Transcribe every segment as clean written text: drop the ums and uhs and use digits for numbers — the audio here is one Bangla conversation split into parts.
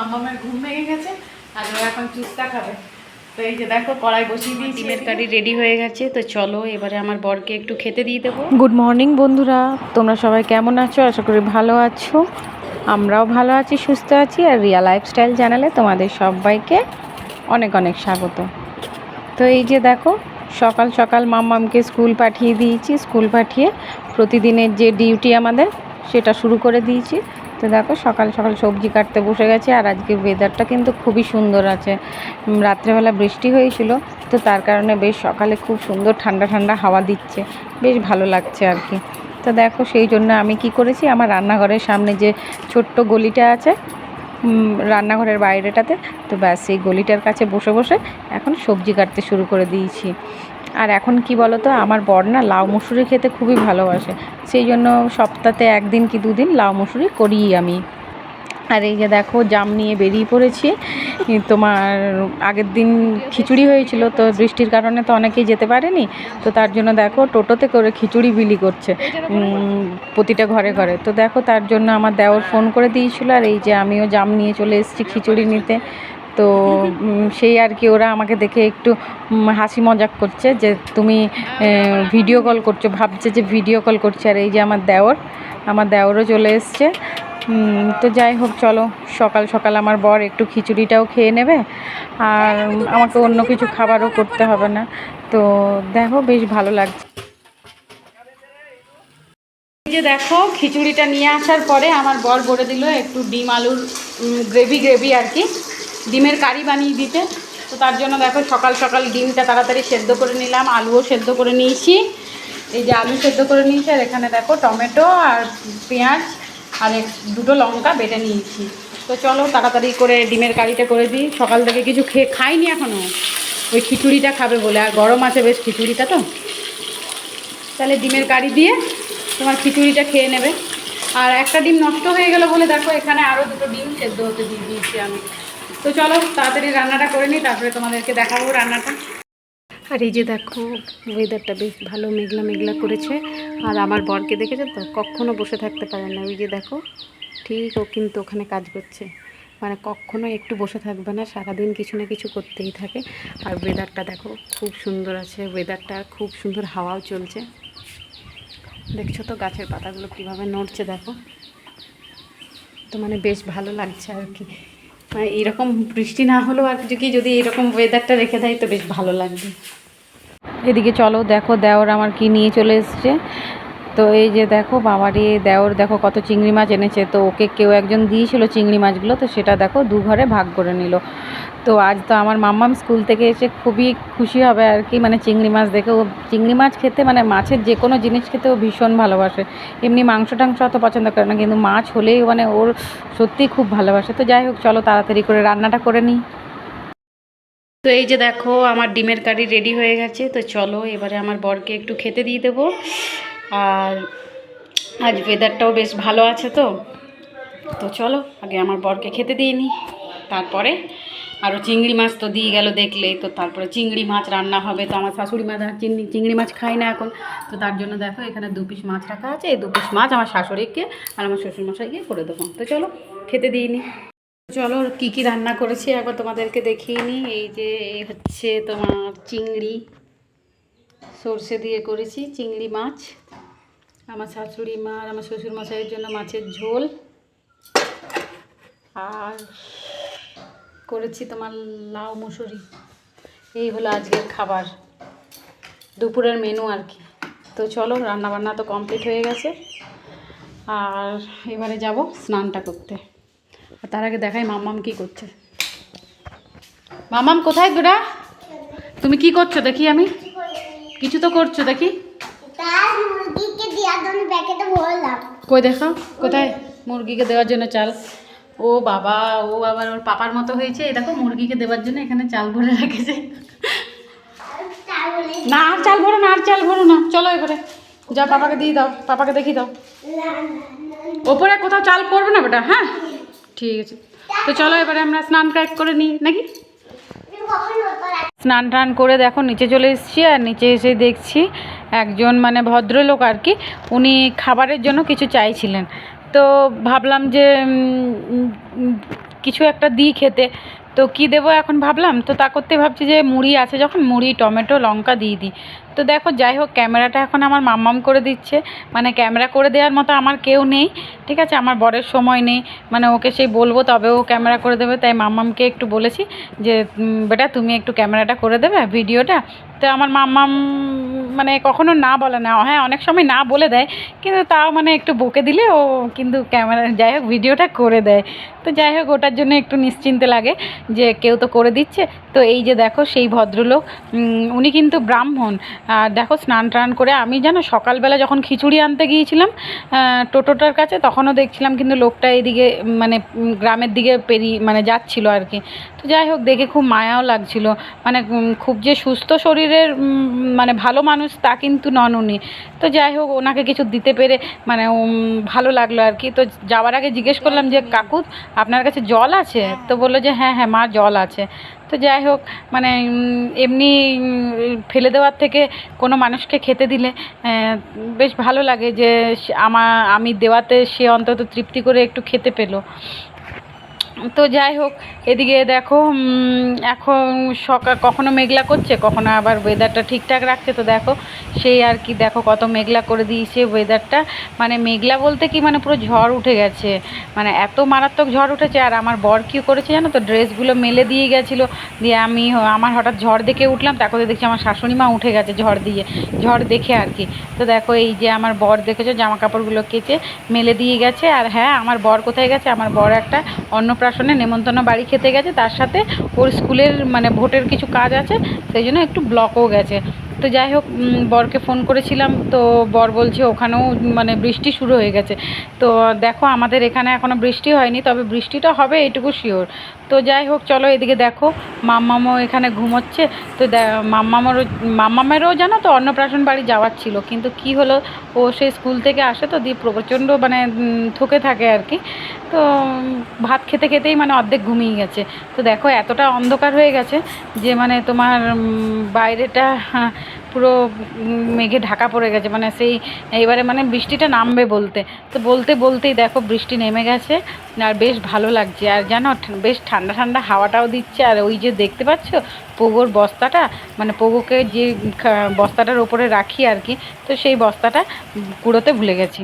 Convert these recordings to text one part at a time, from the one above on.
মামামের ঘুম ভেঙে গেছে আর ও এখন চুস্তা খাবে। তো এই যে দেখো কড়াই বসিয়ে দিয়ে ডিমের কারি রেডি হয়ে গেছে। তো চলো এবারে আমার বরকে একটু খেতে দিয়ে দেবো। গুড মর্নিং বন্ধুরা, তোমরা সবাই কেমন আছো? আশা করি ভালো আছো। আমরাও ভালো আছি, সুস্থ আছি। আর রিয়া লাইফস্টাইল চ্যানেলে তোমাদের সবাইকে অনেক অনেক স্বাগত। তো এই যে দেখো সকাল সকাল মাম্মামকে স্কুল পাঠিয়ে দিয়েছি। স্কুল পাঠিয়ে প্রতিদিনের যে ডিউটি আমাদের সেটা শুরু করে দিয়েছি। তো দেখো সকাল সকাল সবজি কাটতে বসে গেছে। আর আজকে ওয়েদারটা কিন্তু খুবই সুন্দর আছে। রাত্রেবেলা বৃষ্টি হয়েছিল, তো তার কারণে বেশ সকালে খুব সুন্দর ঠান্ডা ঠান্ডা হাওয়া দিচ্ছে, বেশ ভালো লাগছে আর কি। তো দেখো সেই জন্য আমি কি করেছি, আমার রান্নাঘরের সামনে যে ছোট্ট গলিটা আছে রান্নাঘরের বাইরেটাতে, তো ব্যাস সেই গলিটার কাছে বসে বসে এখন সবজি কাটতে শুরু করে দিয়েছি। আর এখন কি বলো তো, আমার বর না লাউ মুসুরি খেতে খুবই ভালোবাসে, সেই জন্য সপ্তাহে একদিন কি দুদিন লাউ মুসুরি করিই আমি। আর এই যে দেখো জাম নিয়ে বেরিয়ে পড়েছি। তোমার আগের দিন খিচুড়ি হয়েছিল, তো বৃষ্টির কারণে তো অনেকেই যেতে পারেনি, তো তার জন্য দেখো টোটোতে করে খিচুড়ি বিলি করছে প্রতিটা ঘরে ঘরে। তো দেখো তার জন্য আমার দেওর ফোন করে দিয়েছিল, আর এই যে আমিও জাম নিয়ে চলে এসেছি খিচুড়ি নিতে। তো সেই আর কি, ওরা আমাকে দেখে একটু হাসি মজাক করছে যে তুমি ভিডিও কল করছো, ভাবছে যে ভিডিও কল করছে। আর এই যে আমার দেওরও চলে এসছে। তো যাই হোক চলো, সকাল সকাল আমার বর একটু খিচুড়িটাও খেয়ে নেবে, আর আমাকে অন্য কিছু খাবারও করতে হবে না। তো দেখো বেশ ভালো লাগছে। এই যে দেখো খিচুড়িটা নিয়ে আসার পরে আমার বর বলে দিল একটু ডিম আলুর গ্রেভি আর কি, ডিমের কারি বানিয়ে দিতে। তো তার জন্য দেখো সকাল সকাল ডিমটা তাড়াতাড়ি সেদ্ধ করে নিলাম, আলুও সেদ্ধ করে নিয়েছি। এই যে আলু সেদ্ধ করে নিয়েছি, আর এখানে দেখো টমেটো আর পেঁয়াজ আর দুটো লঙ্কা বেটে নিয়েছি। তো চলো তাড়াতাড়ি করে ডিমের কারিটা করে দিই। সকাল থেকে কিছু খাইনি এখনও, ওই খিচুড়িটা খাবে বলে, আর গরম আছে বেশ খিচুড়িটা। তো তাহলে ডিমের কারি দিয়ে তোমার খিচুড়িটা খেয়ে নেবে। আর একটা ডিম নষ্ট হয়ে গেল বলে দেখো এখানে আরও দুটো ডিম সেদ্ধ হতে দিয়ে দিয়েছি আমি। তো চলো তাড়াতাড়ি রান্নাটা করে নিই, তারপরে তোমাদেরকে দেখাবো রান্নাটা। আর এই যে দেখো ওয়েদারটা বেশ ভালো মেঘলা মেঘলা করেছে। আর আমার বরকে দেখেছো তো, কখনো বসে থাকতে পারে না। ওই যে দেখো ঠিক ও কিন্তু ওখানে কাজ করছে, মানে কখনো একটু বসে থাকবে না, সারাদিন কিছু না কিছু করতেই থাকে। আর ওয়েদারটা দেখো খুব সুন্দর আছে, ওয়েদারটা খুব সুন্দর, হাওয়াও চলছে। দেখছো তো গাছের পাতাগুলো কীভাবে নড়ছে দেখো। তো মানে বেশ ভালো লাগছে আর কি। মানে এইরকম বৃষ্টি না হলেও আর যদি এরকম ওয়েদারটা রেখে দেয় তো বেশ ভালো লাগবে। এদিকে চলো দেখো দেওর আমার কি নিয়ে চলে এসছে। তো এই যে দেখো বাবারই দেওর দেখো কত চিংড়ি মাছ এনেছে। তো ওকে কেউ একজন দিয়েছিল চিংড়ি মাছগুলো, তো সেটা দেখো দু ঘরে ভাগ করে নিল। তো আজ তো আমার মাম্মাম স্কুল থেকে এসে খুবই খুশি হবে আর কি, মানে চিংড়ি মাছ দেখে। ও চিংড়ি মাছ খেতে, মানে মাছের যে কোনো জিনিস খেতে ও ভীষণ ভালোবাসে। এমনি মাংস টাংস অত পছন্দ করে না, কিন্তু মাছ হলেই মানে ওর সত্যিই খুব ভালোবাসে। তো যাই হোক চলো তাড়াতাড়ি করে রান্নাটা করে নিই। তো এই যে দেখো আমার ডিমের কারি রেডি হয়ে গেছে। তো চলো এবারে আমার বরকে একটু খেতে দিয়ে দেবো। আর আজ ওয়েদারটাও বেশ ভালো আছে। তো চলো আগে আমার বরকে খেতে দিয়ে নিই, তারপরে আরও চিংড়ি মাছ তো দিয়ে গেল দেখলেই। তো তারপরে চিংড়ি মাছ রান্না হবে। তো আমার শাশুড়ি মা চিংড়ি মাছ খায় না এখন, তো তার জন্য দেখো এখানে 2 পিস মাছ রাখা আছে। এই 2 পিস মাছ আমার শাশুড়িকে আর আমার শ্বশুরমশাইকে করে দেবো। তো চলো খেতে দিয়ে নিই। চলো কী কী রান্না করেছি একবার তোমাদেরকে দেখিয়ে নিই। এই যে হচ্ছে তোমার চিংড়ি, সর্ষে দিয়ে করেছি চিংড়ি মাছ। আমার শাশুড়ি মা আর আমার শ্বশুরমশাইয়ের জন্য মাছের ঝোল। আর করেছি তোমার লাউ মুসুরি। এই হলো আজকের খাবার, দুপুরের মেনু আর কি। তো চলো রান্নাবান্না তো কমপ্লিট হয়ে গেছে, আর এবারে যাব স্নানটা করতে। আর তার আগে দেখাই মাম্মাম কি করছে। মাম্মাম কোথায় তোরা? তুমি কি করছো দেখি, আমি কিছু তো করছো দেখি। কই দেখাও, কোথায়? মুরগিকে দেওয়ার জন্য চাল। ও বাবা, ও আবার ওর পাপার মতো হয়েছে। এই দেখো মুরগিকে দেওয়ার জন্য এখানে চাল ভরে রেখেছে। না আর চাল ভরো না, আর চাল ভরো না। চলো এবারে যা পাপাকে দিয়ে দাও, পাপাকে দেখিয়ে দাও। ওপরে কোথাও চাল পড়বে না বেটা, হ্যাঁ ঠিক আছে। তো চলো এবারে আমরা স্নান করে নিই নাকি। স্নান টান করে দেখো নিচে চলে এসেছি। আর নিচে এসে দেখছি একজন মানে ভদ্রলোক আর কি, উনি খাবারের জন্য কিছু চাইছিলেন। তো ভাবলাম যে কিছু একটা দিই খেতে। তো কি দেবো এখন ভাবলাম, তো তা করতে ভাবছি যে মুড়ি আছে যখন, মুড়ি টমেটো লঙ্কা দিয়ে দিই। তো দেখো যাই হোক, ক্যামেরাটা এখন আমার মাম্মাম করে দিচ্ছে। মানে ক্যামেরা করে দেওয়ার মতো আমার কেউ নেই, ঠিক আছে, আমার বরের সময় নেই, মানে ওকে সেই বলবো তবে ও ক্যামেরা করে দেবে। তাই মাম্মামকে একটু বলেছি যে বেটা তুমি একটু ক্যামেরাটা করে দেবে, ভিডিওটা। তো আমার মাম্মাম মানে কখনো না বলে না, হ্যাঁ অনেক সময় না বলে দেয়, কিন্তু তাও মানে একটু বকে দিলে ও কিন্তু ক্যামেরা যাই হোক ভিডিওটা করে দেয়। তো যাই হোক ওটার জন্য একটু নিশ্চিন্তে লাগে যে কেউ তো করে দিচ্ছে। তো এই যে দেখো সেই ভদ্রলোক, উনি কিন্তু ব্রাহ্মণ। আর দেখো স্নান টান করে, আমি জানো সকালবেলা যখন খিচুড়ি আনতে গিয়েছিলাম টোটোটার কাছে, তখনও দেখছিলাম কিন্তু লোকটা এদিকে মানে গ্রামের দিকে মানে যাচ্ছিল আর কি। তো যাই হোক দেখে খুব মায়াও লাগছিল, মানে খুব যে সুস্থ শরীরের মানে ভালো মানুষ তা কিন্তু নন উনি। তো যাই হোক ওনাকে কিছু দিতে পেরে মানে ভালো লাগলো আর কি। তো যাওয়ার আগে জিজ্ঞেস করলাম যে কাকু আপনার কাছে জল আছে? তো বললো যে হ্যাঁ হ্যাঁ মা জল আছে। তো যাই হোক মানে এমনি ফেলে দেওয়ার থেকে কোনো মানুষকে খেতে দিলে বেশ ভালো লাগে যে আমি দেওয়াতে সে অন্তত তৃপ্তি করে একটু খেতে পেলো। তো যাই হোক এদিকে দেখো এখন সকাল কখনো মেঘলা করছে, কখনো আবার ওয়েদারটা ঠিকঠাক রাখছে। তো দেখো সেই আর কি, দেখো কত মেঘলা করে দিয়েছে ওয়েদারটা। মানে মেঘলা বলতে কি মানে পুরো ঝড় উঠে গেছে, মানে এত মারাত্মক ঝড় উঠেছে। আর আমার বর কী করেছে জানো তো, ড্রেসগুলো মেলে দিয়ে গেছিলো, দিয়ে আমার হঠাৎ ঝড় দেখে উঠলাম, তারপরে দেখছি আমার শাশুড়ি মা উঠে গেছে ঝড় দেখে আর কি। তো দেখো এই যে আমার বর দেখেছো জামা কাপড়গুলো কেচে মেলে দিয়ে গেছে। আর হ্যাঁ আমার বর কোথায় গেছে, আমার বর একটা অন্নপ্রাশনে নেমন্তন্ন বাড়ি খেতে গেছে, তার সাথে ওর স্কুলের মানে ভোটের কিছু কাজ আছে, সেই জন্য একটু ব্লকও গেছে। তো যাই হোক বরকে ফোন করেছিলাম, তো বর বলছে ওখানেও মানে বৃষ্টি শুরু হয়ে গেছে। তো দেখো আমাদের এখানে এখনও বৃষ্টি হয়নি, তবে বৃষ্টিটা হবে এইটুকু শিওর। তো যাই হোক চলো এদিকে দেখো মাম্মামও এখানে ঘুমোচ্ছে। তো মাম্মামেরও জানো তো অন্নপ্রাশন বাড়ি যাওয়ার ছিল, কিন্তু কি হলো ও সেই স্কুল থেকে আসে তো দিয়ে প্রচণ্ড মানে থকে থাকে আর কি। তো ভাত খেতে খেতেই মানে অর্ধেক ঘুমিয়ে গেছে। তো দেখো এতটা অন্ধকার হয়ে গেছে যে মানে তোমার বাইরেটা পুরো মেঘে ঢাকা পড়ে গেছে, মানে সেই এইবারে মানে বৃষ্টিটা নামবে তো বলতেই দেখো বৃষ্টি নেমে গেছে। আর বেশ ভালো লাগছে, আর জানো বেশ ঠান্ডা ঠান্ডা হাওয়াটাও দিচ্ছে। আর ওই যে দেখতে পাচ্ছ পোগোর বস্তাটা, মানে পোগোকে যে বস্তাটার ওপরে রাখি আর কি, তো সেই বস্তাটা কুড়োতে ভুলে গেছি।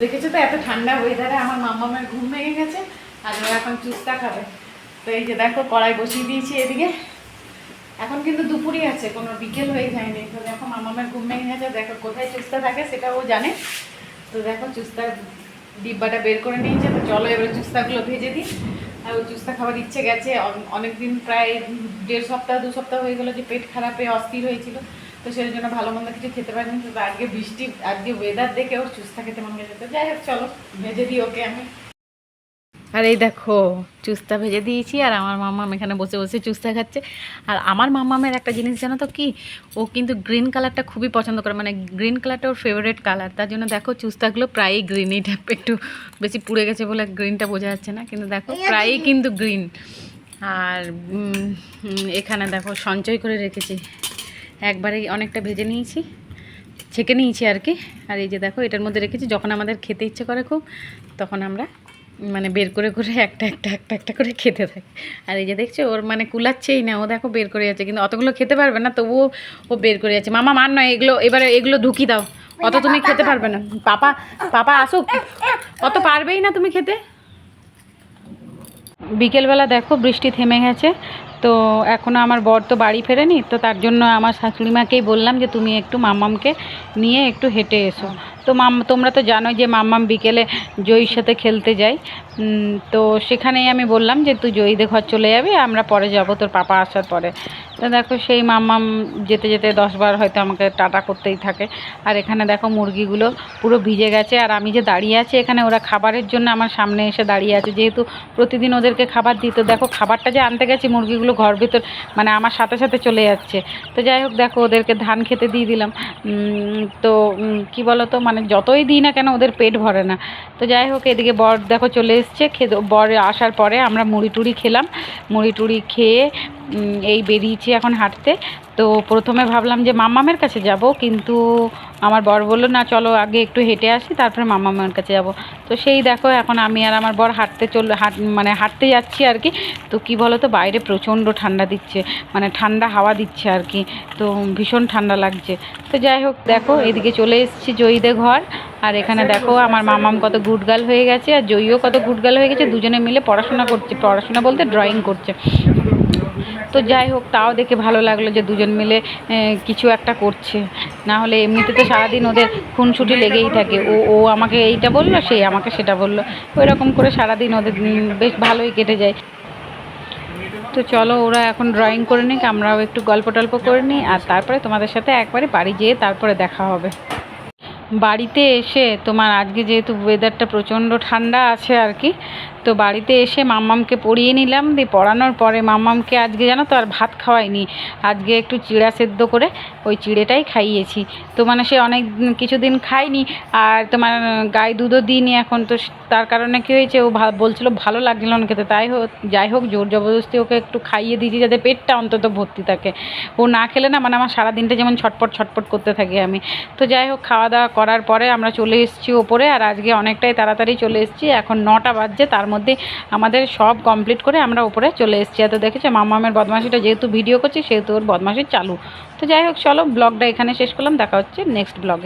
দেখেছো তো এত ঠান্ডা ওয়েদারে আমার মাম্মামের ঘুম ভেঙে গেছে, আর ওরা এখন চুস্তা খাবে। তো এই যে দেখো কড়াই বসিয়ে দিয়েছি এদিকে, এখন কিন্তু দুপুরই আছে, কোনো বিকেল হয়ে যায়নি। তো দেখো মাম্মামের ঘুম ভেঙে গেছে, দেখো কোথায় চুস্তা থাকে সেটা ও জানে। তো দেখো চুস্তার ডিব্বাটা বের করে নিয়েছে। তো চলো এবারে চুস্তাগুলো ভেজে দিই। আর ওই চুস্তা খাবার ইচ্ছে গেছে অনেকদিন, প্রায় 1.5 সপ্তাহ 2 সপ্তাহ হয়ে গেলো যে পেট খারাপে অস্থির হয়েছিল, তো সেই জন্য ভালো মন্দ কিছু খেতে পারিনি। তো আজকে বৃষ্টি, আজকে ওয়েদার দেখে ওর চুস্তা খেতে মন গেছে। তো যাই হোক চলো ভেজে দিই ওকে আমি। আর এই দেখো চুস্তা ভেজে দিয়েছি, আর আমার মাম্মাম এখানে বসে বসে চুস্তা খাচ্ছে। আর আমার মাম্মামের একটা জিনিস জানো তো কি, ও কিন্তু গ্রিন কালারটা খুবই পছন্দ করে, মানে গ্রিন কালারটা ওর ফেভারিট কালার। তার জন্য দেখো চুস্তাগুলো প্রায়ই গ্রিন, এইটা একটু বেশি পুড়ে গেছে বলে গ্রিনটা বোঝা যাচ্ছে না, কিন্তু দেখো প্রায়ই কিন্তু গ্রিন। আর এখানে দেখো সঞ্চয় করে রেখেছি, একবারেই অনেকটা ভেজে নিয়েছি, ছেঁকে নিয়েছি আর কি। আর এই যে দেখো এটার মধ্যে রেখেছি, যখন আমাদের খেতে ইচ্ছে করে খুব, তখন আমরা মানে বের করে একটা একটা করে খেতে থাকে। আর এই যে দেখছো ওর মানে কুলাচ্ছেই না, ও দেখো বের করে যাচ্ছে, কিন্তু অতগুলো খেতে পারবে না, তবুও ও বের করে যাচ্ছে। মামা মান নয় এগুলো, এবারে এগুলো ঢুকি দাও, অত তুমি খেতে পারবে না। পাপা আসুক, অত পারবেই না তুমি খেতে। বিকেলবেলা দেখো বৃষ্টি থেমে গেছে, তো এখনও আমার বর তো বাড়ি ফেরেনি, তো তার জন্য আমার শাশুড়িমাকেই বললাম যে তুমি একটু মাম্মামকে নিয়ে একটু হেঁটে এসো। তো তোমরা তো জানো যে মাম্মাম বিকেলে জয়ীর সাথে খেলতে যায়, তো সেখানেই আমি বললাম যে তুই জয়ীদের ঘর চলে যাবি, আমরা পরে যাব তোর পাপা আসার পরে। তো দেখো সেই মাম্মাম যেতে যেতে 10 বার হয়তো আমাকে টাটা করতেই থাকে। আর এখানে দেখো মুরগিগুলো পুরো ভিজে গেছে, আর আমি যে দাঁড়িয়ে আছি এখানে, ওরা খাবারের জন্য আমার সামনে এসে দাঁড়িয়ে আছে, যেহেতু প্রতিদিন ওদেরকে খাবার দিই। তো দেখো খাবারটা যে আনতে গেছি, মুরগিগুলো ঘর ভিতর মানে আমার সাথে সাথে চলে যাচ্ছে। তো যাই হোক দেখো ওদেরকে ধান খেতে দিয়ে দিলাম। তো কি বলো তো, মানে যতই দিই না কেন ওদের পেট ভরে না। তো যাই হোক এদিকে বর দেখো চলে এসছে, বর আসার পরে আমরা মুড়ি টুড়ি খেলাম, মুড়ি টুড়ি খেয়ে এই বেরিয়েছি এখন হাঁটতে। তো প্রথমে ভাবলাম যে মাম্মামের কাছে যাব, কিন্তু আমার বর বললো না চলো আগে একটু হেঁটে আসি তারপরে মাম্মামের কাছে যাব। তো সেই দেখো এখন আমি আর আমার বর হাঁটতে যাচ্ছি আর কি। তো কি বলো তো, বাইরে প্রচণ্ড ঠান্ডা দিচ্ছে, মানে ঠান্ডা হাওয়া দিচ্ছে আর কি। তো ভীষণ ঠান্ডা লাগছে। তো যাই হোক দেখো এদিকে চলে এসেছি জয়ীদের ঘর। আর এখানে দেখো আমার মামাম কত গুডগাল হয়ে গেছে আর জয়ীও কত গুডগাল হয়ে গেছে, দুজনে মিলে পড়াশোনা করছে, পড়াশোনা বলতে ড্রয়িং করছে। তো যাই হোক তাও দেখে ভালো লাগলো যে দুজন মিলে কিছু একটা করছে। না হলে এমনিতে তো সারাদিন ওদের খুনসুটি লেগেই থাকে, ও ও আমাকে এইটা বললো, সে আমাকে সেটা বললো, ওই রকম করে সারাদিন ওদের বেশ ভালোই কেটে যায়। তো চলো ওরা এখন ড্রয়িং করে নিক, আমরাও একটু গল্প টল্প করে নিই, আর তারপরে তোমাদের সাথে একবারে বাড়ি যেয়ে তারপরে দেখা হবে। বাড়িতে এসে তোমার আজকে যেহেতু ওয়েদারটা প্রচণ্ড ঠান্ডা আছে আর কি, তো বাড়িতে এসে মাম্মামকে পড়িয়ে নিলাম। দিয়ে পড়ানোর পরে মাম্মামকে আজকে জানো তো আর ভাত খাওয়াইনি, আজকে একটু চিড়া সেদ্ধ করে ওই চিড়েটাই খাইয়েছি। তো মানে সে অনেক কিছুদিন খায়নি, আর তোমার গায়ে দুধও দিইনি এখন। তো তার কারণে কী হয়েছে, ও বলছিল ভালো লাগছিল না খেতে, যাই হোক জোর জবরদস্তি ওকে একটু খাইয়ে দিয়েছি যাতে পেটটা অন্তত ভর্তি থাকে। ও না খেলে না মানে আমার সারাদিনটা যেমন ছটপট ছটপট করতে থাকি আমি। তো যাই হোক খাওয়া দাওয়া করার পরে আমরা চলে এসেছি ওপরে, আর আজকে অনেকটাই তাড়াতাড়ি চলে এসেছি, এখন 9টা বাজছে, তার মধ্যে আমাদের সব কমপ্লিট করে আমরা ওপরে চলে এসেছি। এত দেখেছে মাম্মামের বদমাশিটা, যেহেতু ভিডিও করছি সেহেতু ওর বদমাশি চালু। তো যাই হোক চলো ব্লগটা এখানে শেষ করলাম, দেখা হচ্ছে নেক্সট ব্লগে।